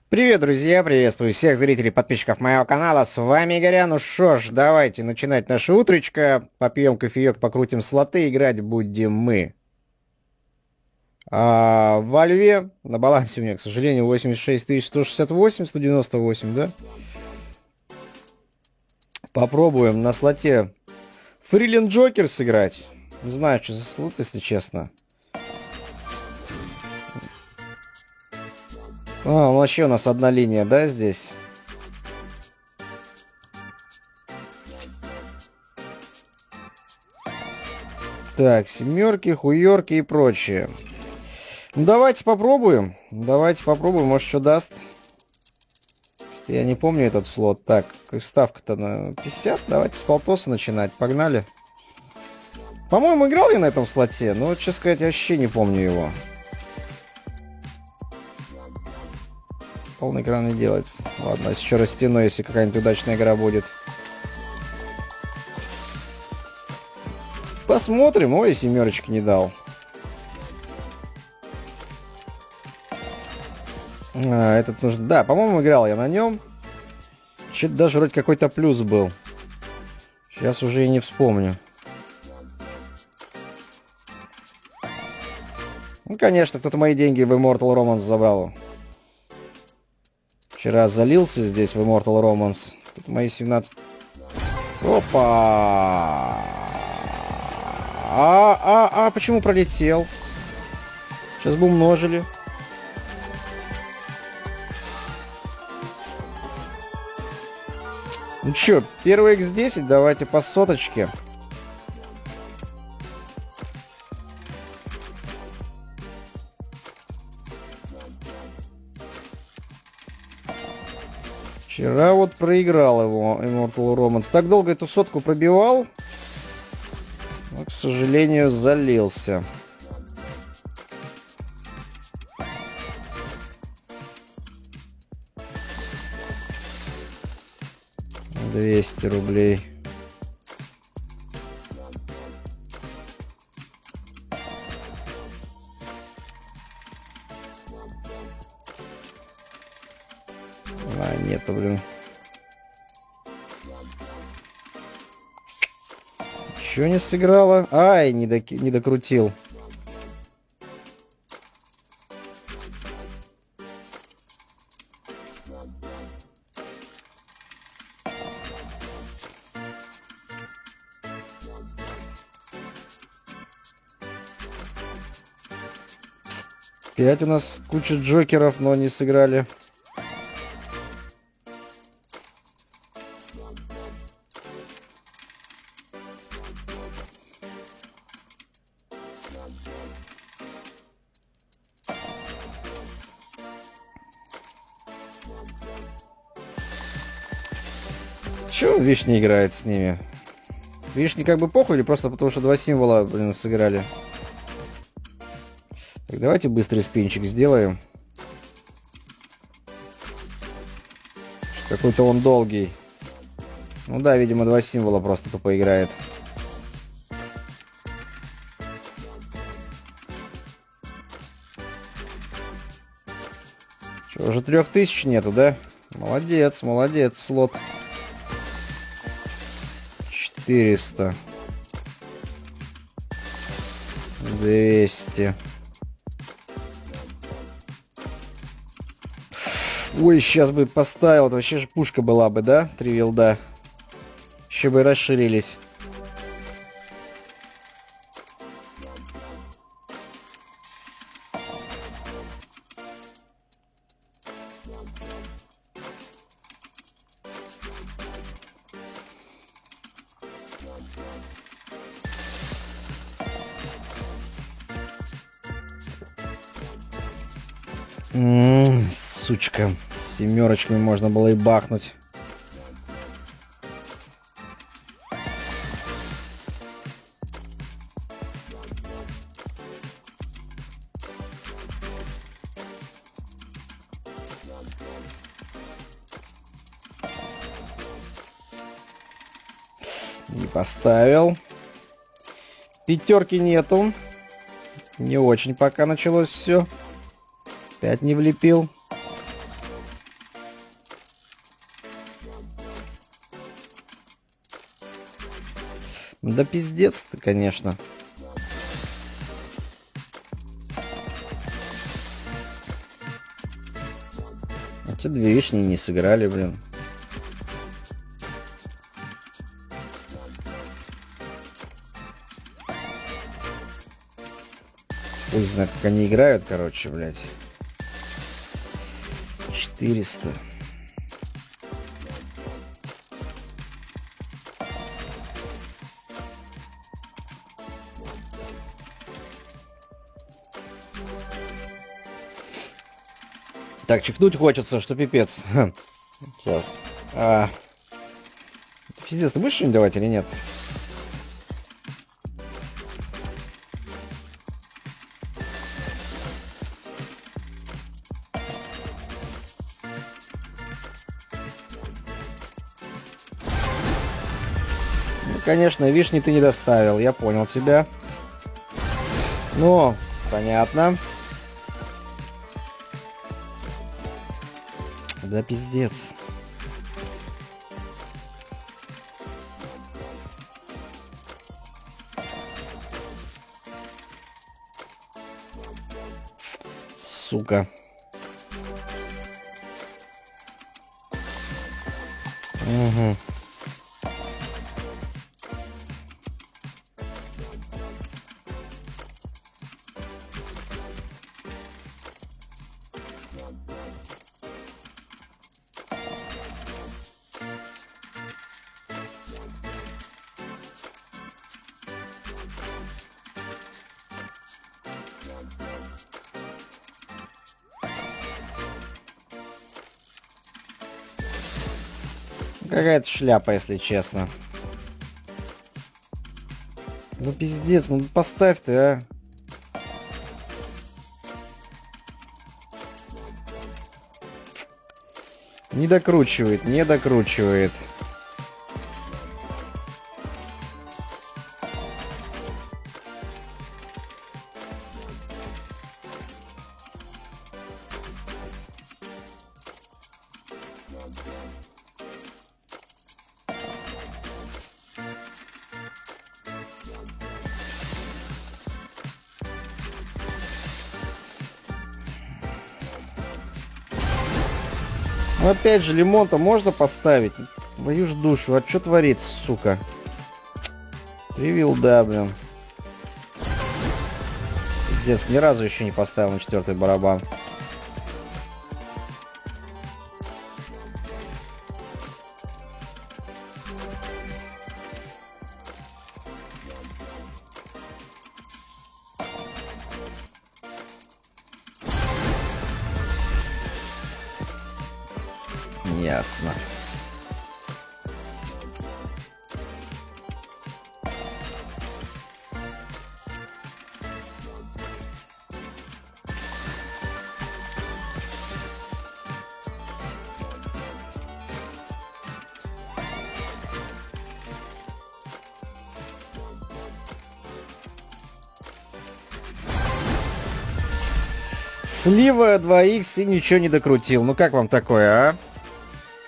Привет, друзья! Приветствую всех зрителей, подписчиков моего канала. С вами Игоря. Ну что ж, давайте начинать наше утречко. Попьем кофеек, покрутим слоты. Играть будем мы. Во льве на балансе у меня, к сожалению, 86 168, 198, да? Попробуем на слоте Фрилин Джокер сыграть. Не знаю, что за слот, если честно. Вообще у нас одна линия, да, здесь? Так, семерки, хуерки и прочее. Ну, давайте попробуем. Давайте попробуем, может, что даст. Я не помню этот слот. Так, ставка-то на 50. Давайте с полтоса начинать. Погнали. По-моему, играл я на этом слоте, но, честно сказать, я вообще не помню его. Полный экран не делать. Ладно, еще растяну, если какая-нибудь удачная игра будет. Посмотрим. Ой, семерочки не дал. Этот нужно... Да, по-моему, играл я на нем. Что-то даже вроде какой-то плюс был. Сейчас уже и не вспомню. Ну, конечно, кто-то мои деньги в Immortal Romance забрал. Вчера залился здесь в Immortal Romance. Тут мои 17... Опа! Почему пролетел? Сейчас бы умножили. Ну чё, первый x10, давайте по соточке. Вчера вот проиграл его Immortal Romance. Так долго эту сотку пробивал, но, к сожалению, залился. 200 рублей. Нету, блин. Чё не сыграла? Ай, не докрутил. Опять у нас куча джокеров, но не сыграли. Чего вишни играет с ними? Вишни как бы похуй или просто потому что два символа, блин, сыграли? Так, давайте быстрый спинчик сделаем. Какой-то он долгий. Ну да, видимо, два символа просто тупо играет. Что, уже 3000 нету, да? Молодец, молодец, слот. 400. 200. Ой, сейчас бы поставил, это вообще же пушка была бы, да? 3 вилда. Еще бы расширились. Сучка. С семерочками можно было и бахнуть. Не поставил. Пятерки нету. Не очень пока началось все. 5 не влепил. Да пиздец ты, конечно. Эти две вишни не сыграли, блин. Пусть знает, как они играют, короче, блядь. 400. Так, чихнуть хочется, что пипец. Сейчас. Пиздец, ты будешь что-нибудь давать или нет? Ну, конечно, вишни ты не доставил, я понял тебя. Ну, понятно. Да пиздец. Сука. Угу. Какая-то шляпа, если честно. Ну пиздец, ну поставь ты, а. Не докручивает, не докручивает. Ну опять же, лимон-то можно поставить? Твою ж душу, а что творится, сука? Привил, да, блин. Пиздец, ни разу еще не поставил на 4-й барабан. Ясно. Слива 2х и ничего не докрутил. Ну как вам такое, а?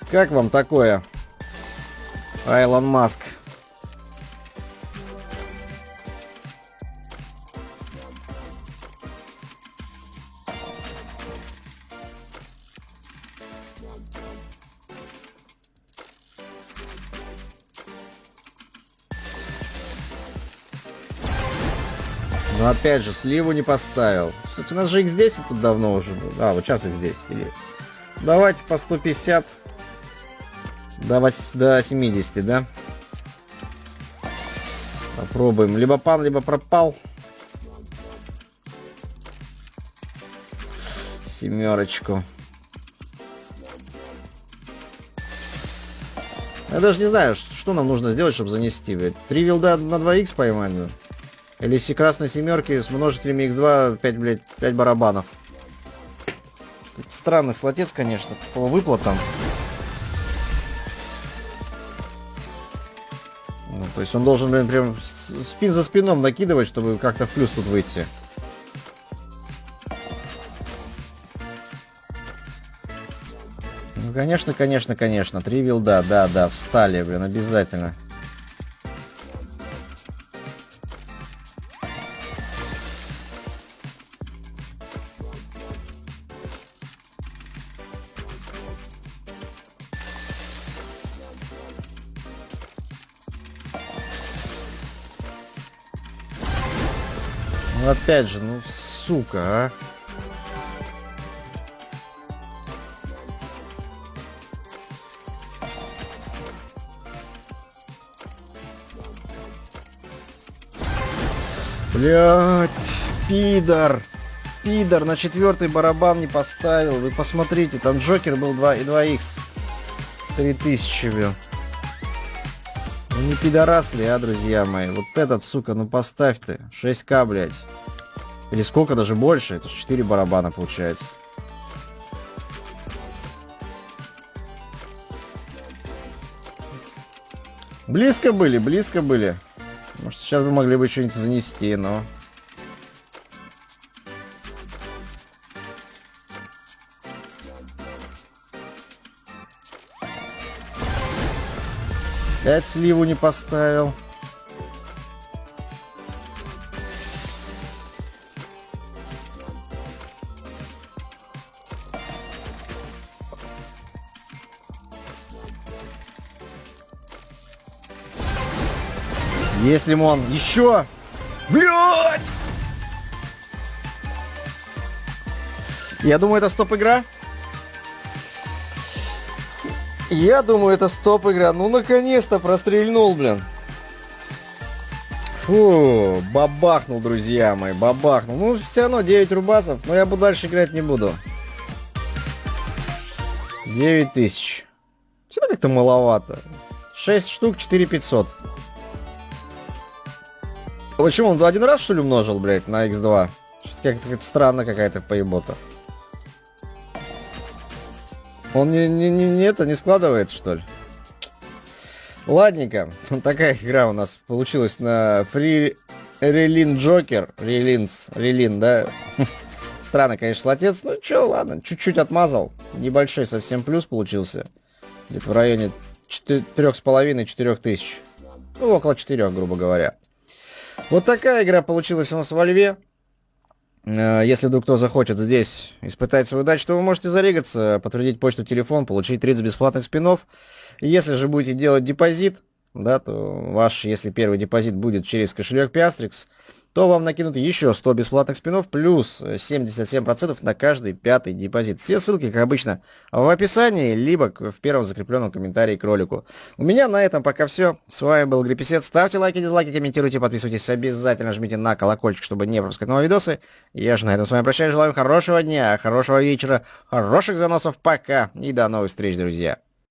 Как вам такое, Илон Маск? Но опять же, сливу не поставил. Кстати, у нас же x10 тут давно уже был. А, вот сейчас x10. Или... Давайте по 150 до 70, да? Попробуем. Либо пан, либо пропал. Семерочку. Я даже не знаю, что нам нужно сделать, чтобы занести. 3 вилда на 2х поймать. Да? Или с красной семерки с множителями x2 5, блядь, 5 барабанов. Странный слотец, конечно, по выплатам. Ну, то есть он должен, блин, прям спин за спином накидывать, чтобы как-то в плюс тут выйти. Ну, конечно, конечно, конечно. 3 вилда, да, встали, блин, обязательно. Ну, опять же, ну, сука, а. Блять, пидор. Пидор на 4-й барабан не поставил. Вы посмотрите, там Джокер был 2 и 2х. 3000, блин. Ну не пидорас ли, а, друзья мои? Вот этот, сука, ну поставь ты. 6к, блядь. Или сколько, даже больше? Это же 4 барабана получается. Близко были, близко были. Может, сейчас бы могли бы что-нибудь занести, но... Опять сливу не поставил. Есть лимон. Еще! Блять! Я думаю, это стоп-игра. Я думаю, это стоп-игра. Ну, наконец-то прострельнул, блин. Фу, бабахнул, друзья мои, бабахнул. Ну, все равно 9 рубасов, но я буду дальше играть не буду. 9000. Все как-то маловато. 6 штук, 4500. Почему он один раз, что ли, умножил, блядь, на x2? Как-то странно какая-то поебота. Он не складывает, что ли? Ладненько. Такая игра у нас получилась на Free Relin Joker. Relin, да? Странно, конечно, латец. Ну чё, ладно, чуть-чуть отмазал. Небольшой совсем плюс получился. Где-то в районе 3,5-4 тысяч. Ну, около 4, грубо говоря. Вот такая игра получилась у нас во Льве. Если вдруг кто захочет здесь испытать свою удачу, то вы можете зарегаться, подтвердить почту, телефон, получить 30 бесплатных спинов. Если же будете делать депозит, да, то ваш, если первый депозит будет через кошелек Piastrix, то вам накинут еще 100 бесплатных спинов, плюс 77% на каждый 5-й депозит. Все ссылки, как обычно, в описании, либо в первом закрепленном комментарии к ролику. У меня на этом пока все. С вами был Грипписет. Ставьте лайки, дизлайки, комментируйте, подписывайтесь, обязательно жмите на колокольчик, чтобы не пропускать новые видосы. Я же на этом с вами прощаюсь, желаю хорошего дня, хорошего вечера, хороших заносов, пока и до новых встреч, друзья.